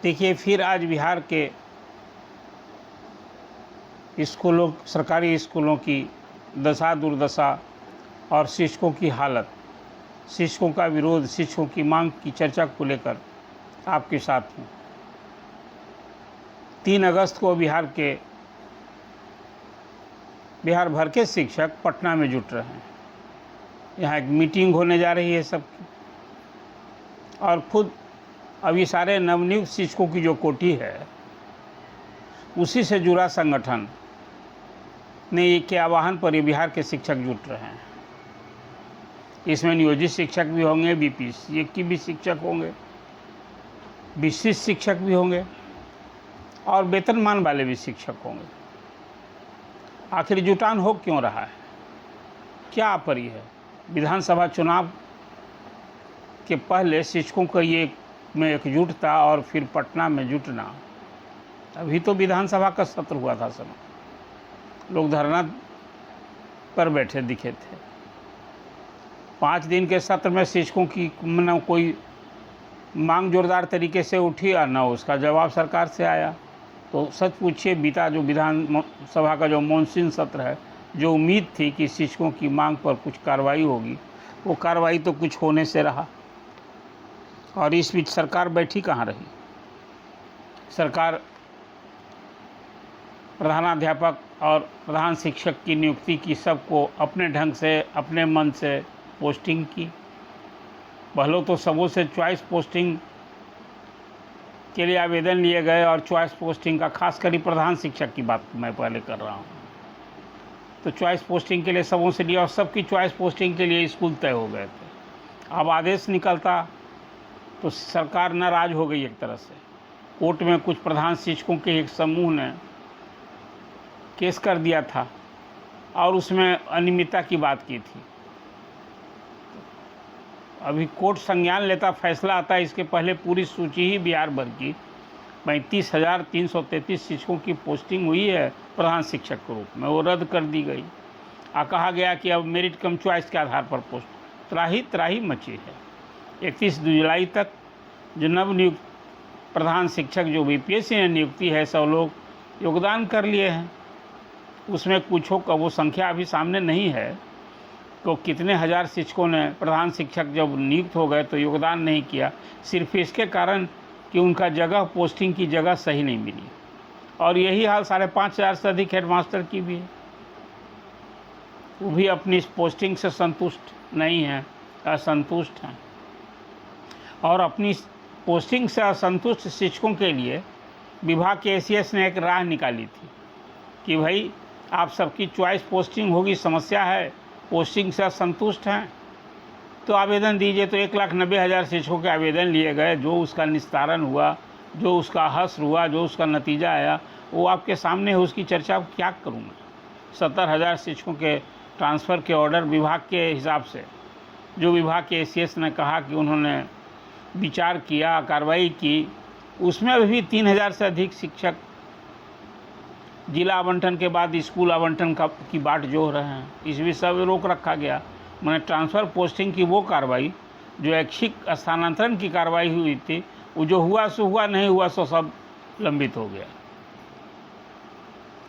देखिए, फिर आज बिहार के स्कूलों, सरकारी स्कूलों की दशा दुर्दशा और शिक्षकों की हालत, शिक्षकों का विरोध, शिक्षकों की मांग की चर्चा को लेकर आपके साथ हूँ। 3 अगस्त को बिहार भर के शिक्षक पटना में जुट रहे हैं। यहाँ एक मीटिंग होने जा रही है सबकी, और खुद अभी सारे नवनियुक्त शिक्षकों की जो कोटि है उसी से जुड़ा संगठन ने के आह्वान पर ये बिहार के शिक्षक जुट रहे हैं। इसमें नियोजित शिक्षक भी होंगे, बीपीएससी की भी शिक्षक होंगे, विशिष्ट शिक्षक भी होंगे और वेतनमान वाले भी शिक्षक होंगे। आखिर जुटान हो क्यों रहा है, क्या आपरी है? विधानसभा चुनाव के पहले शिक्षकों का ये में एकजुटता और फिर पटना में जुटना। अभी तो विधानसभा का सत्र हुआ था, समय लोग धरना पर बैठे दिखे थे। 5 दिन के सत्र में शिक्षकों की न कोई मांग जोरदार तरीके से उठी और न उसका जवाब सरकार से आया। तो सच पूछिए, बीता जो विधानसभा का जो मॉनसून सत्र है, जो उम्मीद थी कि शिक्षकों की मांग पर कुछ कार्रवाई होगी, वो कार्रवाई तो कुछ होने से रहा। और इस बीच सरकार बैठी कहाँ रही? सरकार प्रधानाध्यापक और प्रधान शिक्षक की नियुक्ति की, सबको अपने ढंग से अपने मन से पोस्टिंग की। पहले तो सबों से चॉइस पोस्टिंग के लिए आवेदन लिए गए, और चॉइस पोस्टिंग का खासकर प्रधान शिक्षक की बात मैं पहले कर रहा हूँ। तो चॉइस पोस्टिंग के लिए सबों से लिया और सबकी चॉइस पोस्टिंग के लिए स्कूल तय हो गए थे। अब आदेश निकलता तो सरकार नाराज हो गई एक तरह से। कोर्ट में कुछ प्रधान शिक्षकों के एक समूह ने केस कर दिया था और उसमें अनियमितता की बात की थी। अभी कोर्ट संज्ञान लेता, फैसला आता, इसके पहले पूरी सूची ही बिहार भर की 35,333 शिक्षकों की पोस्टिंग हुई है प्रधान शिक्षक के रूप में, वो रद्द कर दी गई। कहा गया कि अब मेरिट कम चॉइस के आधार पर पोस्ट। त्राही मची है। 31 जुलाई तक जो नवनियुक्त प्रधान शिक्षक जो बीपीएससी ने नियुक्ति है, सब लोग योगदान कर लिए हैं। उसमें कुछों का वो संख्या अभी सामने नहीं है तो कितने हजार शिक्षकों ने प्रधान शिक्षक जब नियुक्त हो गए तो योगदान नहीं किया, सिर्फ इसके कारण कि उनका जगह, पोस्टिंग की जगह सही नहीं मिली। और यही हाल 5,500 से अधिक हेडमास्टर की भी है। वो भी अपनी इस पोस्टिंग से संतुष्ट नहीं हैं, असंतुष्ट हैं। और अपनी पोस्टिंग से असंतुष्ट शिक्षकों के लिए विभाग के एसीएस ने एक राह निकाली थी कि भाई आप सबकी चॉइस पोस्टिंग होगी, समस्या है, पोस्टिंग से असंतुष्ट हैं तो आवेदन दीजिए। तो 1,90,000 शिक्षकों के आवेदन लिए गए। जो उसका निस्तारण हुआ, जो उसका हश्र हुआ, जो उसका नतीजा आया, वो आपके सामने है। उसकी चर्चा क्या करूँ मैं? 70,000 शिक्षकों के ट्रांसफ़र के ऑर्डर विभाग के हिसाब से, जो विभाग के एसीएस ने कहा कि उन्होंने विचार किया, कार्रवाई की, उसमें अभी भी 3,000 से अधिक शिक्षक जिला आवंटन के बाद स्कूल आवंटन की बाट जोह रहे हैं। इस विषय में रोक रखा गया। मैंने ट्रांसफ़र पोस्टिंग की वो कार्रवाई, जो ऐच्छिक स्थानांतरण की कार्रवाई हुई थी, वो जो हुआ सो हुआ, नहीं हुआ सो सब लंबित हो गया।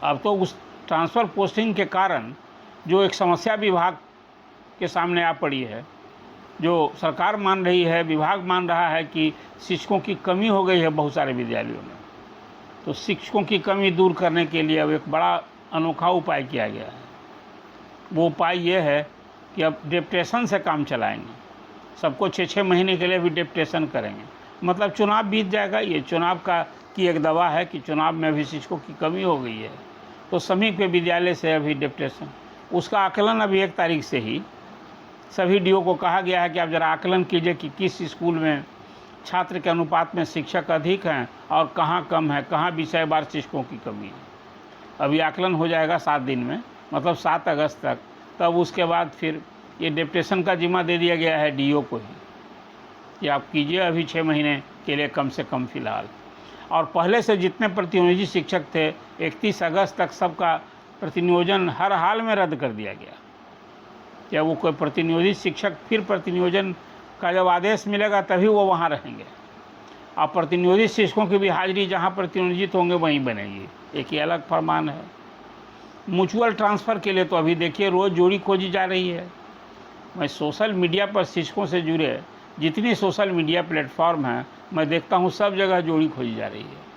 अब तो उस ट्रांसफ़र पोस्टिंग के कारण जो एक समस्या विभाग के सामने आ पड़ी है, जो सरकार मान रही है, विभाग मान रहा है कि शिक्षकों की कमी हो गई है बहुत सारे विद्यालयों में। तो शिक्षकों की कमी दूर करने के लिए अब एक बड़ा अनोखा उपाय किया गया है। वो उपाय ये है कि अब डेप्यूटेशन से काम चलाएंगे। सबको 6-6 महीने के लिए भी डेप्यूटेशन करेंगे। मतलब चुनाव बीत जाएगा। ये चुनाव की एक दवा है कि चुनाव में अभी शिक्षकों की कमी हो गई है, तो समीप के विद्यालय से अभी डेप्यूटेशन, उसका आकलन अभी 1 तारीख से ही सभी डीओ को कहा गया है कि आप ज़रा आकलन कीजिए कि किस स्कूल में छात्र के अनुपात में शिक्षक अधिक हैं और कहाँ कम है, कहाँ विषयवार शिक्षकों की कमी है। अभी आकलन हो जाएगा 7 दिन में, मतलब 7 अगस्त तक। तब उसके बाद फिर ये डेप्यूटेशन का जिम्मा दे दिया गया है डीओ को ही कि आप कीजिए अभी 6 महीने के लिए कम से कम फ़िलहाल। और पहले से जितने प्रतिनियोजित शिक्षक थे, 31 अगस्त तक सबका प्रतिनियोजन हर हाल में रद्द कर दिया गया। क्या वो कोई प्रतिनियोजित शिक्षक फिर प्रतिनियोजन का जब आदेश मिलेगा तभी वो वहाँ रहेंगे। अब प्रतिनियोजित शिक्षकों की भी हाजिरी जहाँ प्रतिनियोजित होंगे वहीं बनेगी, एक ये अलग फरमान है। म्यूचुअल ट्रांसफ़र के लिए तो अभी देखिए रोज़ जोड़ी खोजी जा रही है। मैं सोशल मीडिया पर शिक्षकों से जुड़े जितनी सोशल मीडिया प्लेटफॉर्म हैं, मैं देखता हूँ सब जगह जोड़ी खोजी जा रही है।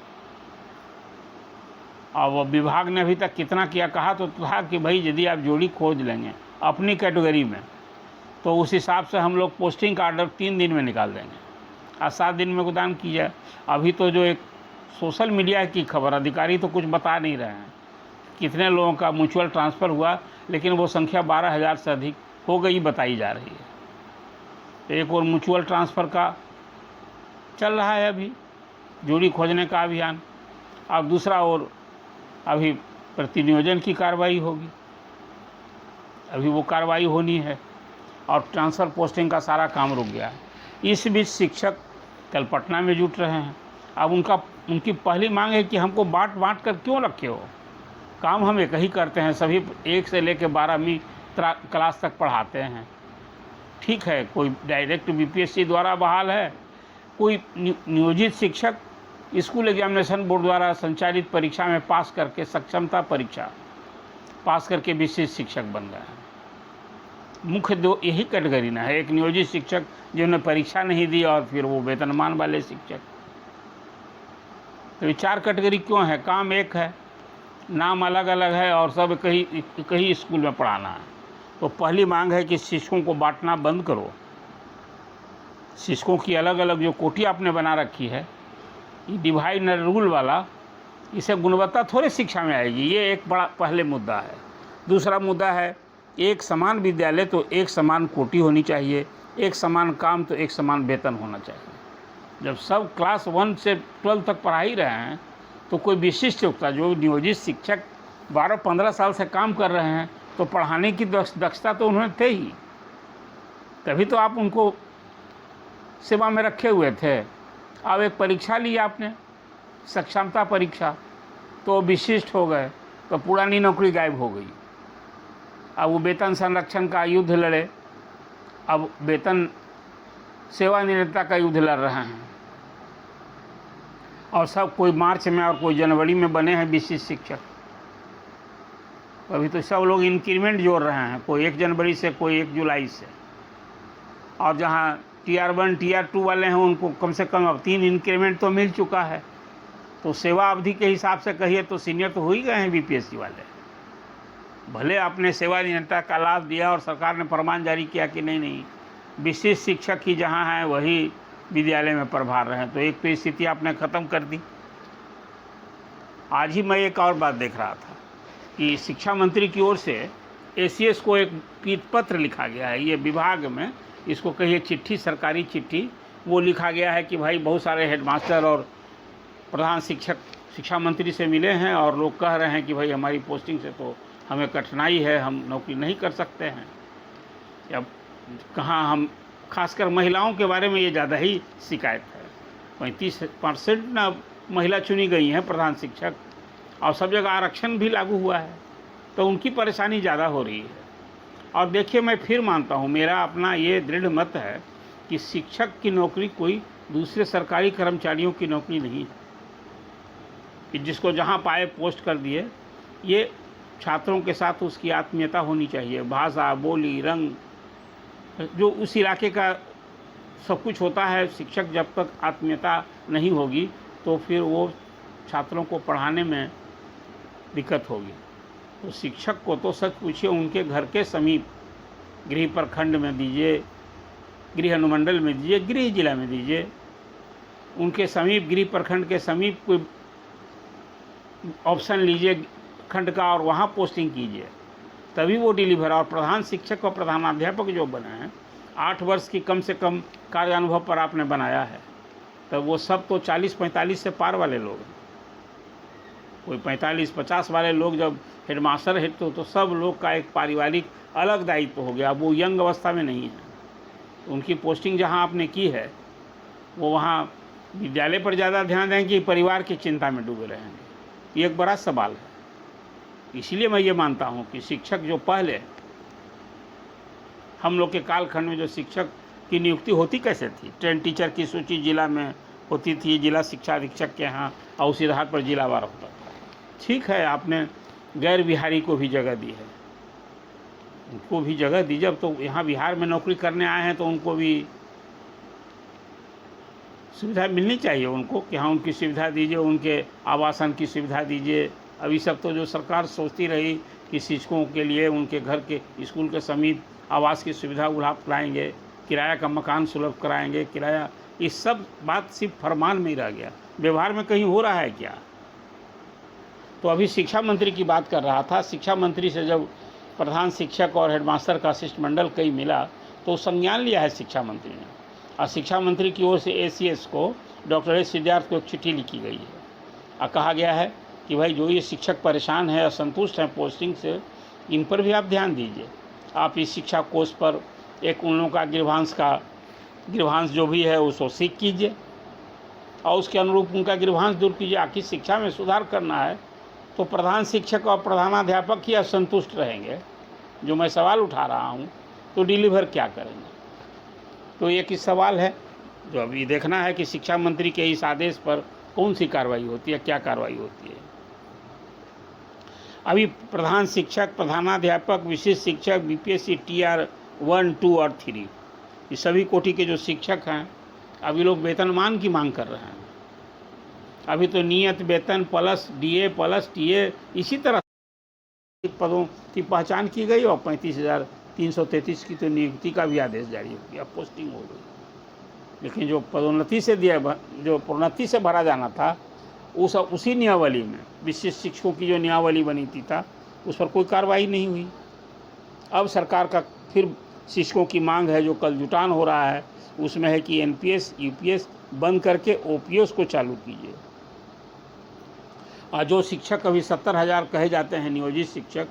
और विभाग ने अभी तक कितना किया, कहा तो था कि भाई यदि आप जोड़ी खोज लेंगे अपनी कैटेगरी में तो उस हिसाब से हम लोग पोस्टिंग का ऑर्डर 3 दिन में निकाल देंगे और 7 दिन में गोदान की जाए। अभी तो जो एक सोशल मीडिया की खबर, अधिकारी तो कुछ बता नहीं रहे हैं कितने लोगों का म्यूचुअल ट्रांसफ़र हुआ, लेकिन वो संख्या 12,000 से अधिक हो गई बताई जा रही है। तो एक और म्यूचुअल ट्रांसफ़र का चल रहा है अभी जोड़ी खोजने का अभियान, अब दूसरा और अभी प्रतिनियोजन की कार्रवाई होगी, अभी वो कार्रवाई होनी है और ट्रांसफ़र पोस्टिंग का सारा काम रुक गया है। इस बीच शिक्षक कल पटना में जुट रहे हैं। अब उनकी पहली मांग है कि हमको बांट कर क्यों रखे हो, काम हम एक ही करते हैं, सभी 1 से लेकर 12वीं क्लास तक पढ़ाते हैं। ठीक है, कोई डायरेक्ट बीपीएससी द्वारा बहाल है, कोई नियोजित शिक्षक स्कूल एग्जामिनेशन बोर्ड द्वारा संचालित परीक्षा में पास करके सक्षमता परीक्षा पास करके विशिष्ट शिक्षक बन गए हैं। मुख्य दो यही कैटेगरी ना है, एक नियोजित शिक्षक जिन्होंने परीक्षा नहीं दी और फिर वो वेतनमान वाले शिक्षक। तो ये 4 कैटेगरी क्यों है, काम एक है, नाम अलग अलग है और सब कहीं स्कूल में पढ़ाना है। तो पहली मांग है कि शिक्षकों को बांटना बंद करो। शिक्षकों की अलग अलग जो कोटी आपने बना रखी है, ये डिवाइड एंड रूल वाला, इससे गुणवत्ता थोड़ी शिक्षा में आएगी। ये एक बड़ा पहले मुद्दा है। दूसरा मुद्दा है एक समान विद्यालय तो एक समान कोटी होनी चाहिए, एक समान काम तो एक समान वेतन होना चाहिए। जब सब क्लास 1 से 12 तक पढ़ा ही रहे हैं तो कोई विशिष्ट योग्यता, जो नियोजित शिक्षक 12-15 साल से काम कर रहे हैं तो पढ़ाने की दक्षता तो उन्होंने थे ही, तभी तो आप उनको सेवा में रखे हुए थे। अब एक परीक्षा ली आपने, सक्षमता परीक्षा, तो विशिष्ट हो गए तो पुरानी नौकरी गायब हो गई। अब वो वेतन संरक्षण का युद्ध लड़े, अब वेतन सेवानिवृत्ता का युद्ध लड़ रहे हैं और सब कोई मार्च में और कोई जनवरी में बने हैं विशिष्ट शिक्षक। अभी तो सब लोग इंक्रीमेंट जोड़ रहे हैं, कोई 1 जनवरी से, कोई 1 जुलाई से। और जहाँ Tier 1 Tier 2 वाले हैं उनको कम से कम अब 3 इंक्रीमेंट तो मिल चुका है। तो सेवा अवधि के हिसाब से कहिए तो सीनियर तो हो ही गए हैं बीपीएससी वाले। भले आपने सेवानिवृत्ता का लाभ दिया और सरकार ने फरमान जारी किया कि नहीं विशिष्ट शिक्षक ही जहाँ हैं वही विद्यालय में प्रभार रहे हैं, तो एक तो स्थिति आपने ख़त्म कर दी। आज ही मैं एक और बात देख रहा था कि शिक्षा मंत्री की ओर से एसीएस को एक पत्र लिखा गया है, ये विभाग में इसको कहिए चिट्ठी, सरकारी चिट्ठी, वो लिखा गया है कि भाई बहुत सारे हेडमास्टर और प्रधान शिक्षक शिक्षा मंत्री से मिले हैं और लोग कह रहे हैं कि भाई हमारी पोस्टिंग से तो हमें कठिनाई है, हम नौकरी नहीं कर सकते हैं। अब कहाँ हम, खासकर महिलाओं के बारे में ये ज़्यादा ही शिकायत है। 35% ना महिला चुनी गई हैं प्रधान शिक्षक और सब जगह आरक्षण भी लागू हुआ है, तो उनकी परेशानी ज़्यादा हो रही है। और देखिए, मैं फिर मानता हूँ, मेरा अपना ये दृढ़ मत है कि शिक्षक की नौकरी कोई दूसरे सरकारी कर्मचारियों की नौकरी नहीं है कि जिसको जहाँ पाए पोस्ट कर दिए। ये छात्रों के साथ उसकी आत्मीयता होनी चाहिए, भाषा, बोली, रंग, जो उस इलाके का सब कुछ होता है। शिक्षक जब तक आत्मीयता नहीं होगी तो फिर वो छात्रों को पढ़ाने में दिक्कत होगी। तो शिक्षक को तो सच पूछिए उनके घर के समीप, गृह प्रखंड में दीजिए, गृह अनुमंडल में दीजिए, गृह जिला में दीजिए, उनके समीप, गृह प्रखंड के समीप कोई ऑप्शन लीजिए खंड का और वहाँ पोस्टिंग कीजिए, तभी वो डिलीवर। और प्रधान शिक्षक और प्रधानाध्यापक जो बने हैं 8 वर्ष की कम से कम कार्य अनुभव पर आपने बनाया है, तब वो सब तो 40-45 से पार वाले लोग हैं। कोई 45-50 वाले लोग जब हेडमास्टर है तो सब लोग का एक पारिवारिक अलग दायित्व हो गया। अब वो यंग अवस्था में नहीं है, तो उनकी पोस्टिंग जहाँ आपने की है वो वहाँ विद्यालय पर ज़्यादा ध्यान दें कि परिवार की चिंता में डूबे रहेंगे, ये एक बड़ा सवाल है। इसलिए मैं ये मानता हूँ कि शिक्षक जो पहले हम लोग के कालखंड में जो शिक्षक की नियुक्ति होती कैसे थी, ट्रेन टीचर की सूची जिला में होती थी जिला शिक्षा अधीक्षक के यहाँ, और उसी आधार पर जिलावार होता था। ठीक है, आपने गैर बिहारी को भी जगह दी है, उनको भी जगह दी। जब तो यहाँ बिहार में नौकरी करने आए हैं तो उनको भी सुविधा मिलनी चाहिए उनको, कि हाँ उनकी सुविधा दीजिए, उनके आवासन की सुविधा दीजिए। अभी सब तो जो सरकार सोचती रही कि शिक्षकों के लिए उनके घर के स्कूल के समीप आवास की सुविधा उपलब्ध कराएंगे, किराया का मकान सुलभ कराएंगे, किराया, ये सब बात सिर्फ फरमान में ही रह गया, व्यवहार में कहीं हो रहा है क्या? तो अभी शिक्षा मंत्री की बात कर रहा था। शिक्षा मंत्री से जब प्रधान शिक्षक और हेडमास्टर का शिष्टमंडल कई मिला तो संज्ञान लिया है शिक्षा मंत्री ने, और शिक्षा मंत्री की ओर से ACS को, डॉक्टर एस सिद्धार्थ को एक चिट्ठी लिखी गई है और कहा गया है कि भाई जो ये शिक्षक परेशान है, असंतुष्ट हैं पोस्टिंग से, इन पर भी आप ध्यान दीजिए। आप इस शिक्षा कोष पर एक उन लोगों का गृहांश जो भी है उसको सीख कीजिए और उसके अनुरूप उनका गृहांश दूर कीजिए। आखिर शिक्षा में सुधार करना है तो प्रधान शिक्षक और प्रधानाध्यापक ही असंतुष्ट रहेंगे, जो मैं सवाल उठा रहा हूँ, तो डिलीवर क्या करेंगे? तो एक ही सवाल है जो अभी देखना है कि शिक्षा मंत्री के इस आदेश पर कौन सी कार्रवाई होती है, क्या कार्रवाई होती है। अभी प्रधान शिक्षक, प्रधानाध्यापक, विशिष्ट शिक्षक, BPSC Tier 1, 2 और 3, ये सभी कोटि के जो शिक्षक हैं, अभी लोग वेतनमान की मांग कर रहे हैं। अभी तो नियत वेतन प्लस DA प्लस TA इसी तरह पदों की पहचान की गई और 35,333 की तो नियुक्ति का भी आदेश जारी हो गया, पोस्टिंग हो गई। लेकिन जो पदोन्नति से जो प्रोन्नति से भरा जाना था, उसी नियमावली में विशिष्ट शिक्षकों की जो नियमावली बनी थी उस पर कोई कार्रवाई नहीं हुई। अब सरकार का फिर शिक्षकों की मांग है, जो कल जुटान हो रहा है, उसमें है कि NPS UPS बंद करके OPS को चालू कीजिए। और जो शिक्षक अभी 70,000 कहे जाते हैं नियोजित शिक्षक,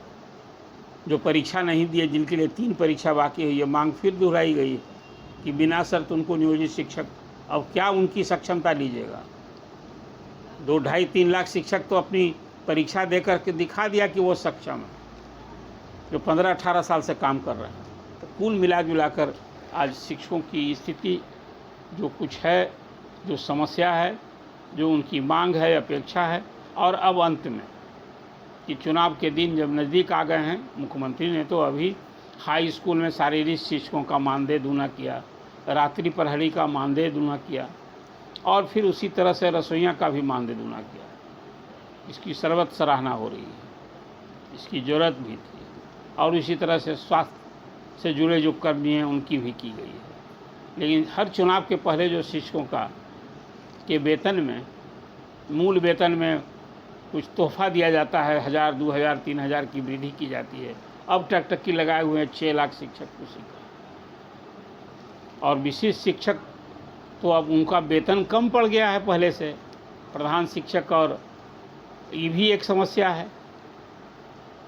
जो परीक्षा नहीं दिए, जिनके लिए 3 परीक्षा बाकी है, ये मांग फिर दोहराई गई कि बिना शर्त उनको नियोजित शिक्षक। अब क्या उनकी सक्षमता लीजिएगा? 2-2.5-3 लाख शिक्षक तो अपनी परीक्षा दे करके दिखा दिया कि वो सक्षम है, जो 15-18 साल से काम कर रहे हैं। तो कुल मिला जुलाकर आज शिक्षकों की स्थिति जो कुछ है, जो समस्या है, जो उनकी मांग है, अपेक्षा है। और अब अंत में कि चुनाव के दिन जब नज़दीक आ गए हैं, मुख्यमंत्री ने तो अभी हाई स्कूल में शारीरिक शिक्षकों का मानदेय दूना किया, रात्रि प्रहरी का मानदेय दूना किया, और फिर उसी तरह से रसोइयाँ का भी मानदेय दूना किया। इसकी सर्वत्र सराहना हो रही है, इसकी ज़रूरत भी थी। और इसी तरह से स्वास्थ्य से जुड़े जो कर्मी हैं उनकी भी की गई है। लेकिन हर चुनाव के पहले जो शिक्षकों के वेतन में, मूल वेतन में कुछ तोहफा दिया जाता है, 1,000, 2,000, 3,000 की वृद्धि की जाती है। अब टकटकी लगाए हुए हैं 6 लाख शिक्षक उसी का। और विशिष्ट शिक्षक तो अब उनका वेतन कम पड़ गया है पहले से, प्रधान शिक्षक, और ये भी एक समस्या है।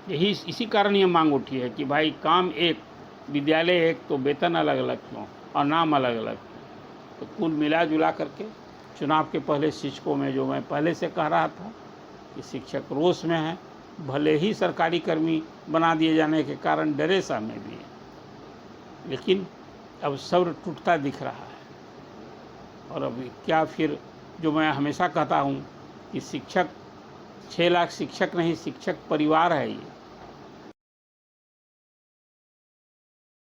इसी कारण ये मांग उठी है कि भाई काम एक, विद्यालय एक, तो वेतन अलग अलग क्यों और नाम अलग अलग क्यों? तो कुल मिला जुला करके चुनाव के पहले शिक्षकों में, जो मैं पहले से कह रहा था कि शिक्षक रोष में है, भले ही सरकारी कर्मी बना दिए जाने के कारण डरे में भी है, लेकिन अब सब्र टूटता दिख रहा है। और अभी क्या, फिर जो मैं हमेशा कहता हूँ कि शिक्षक 6 लाख शिक्षक नहीं, शिक्षक परिवार है ये।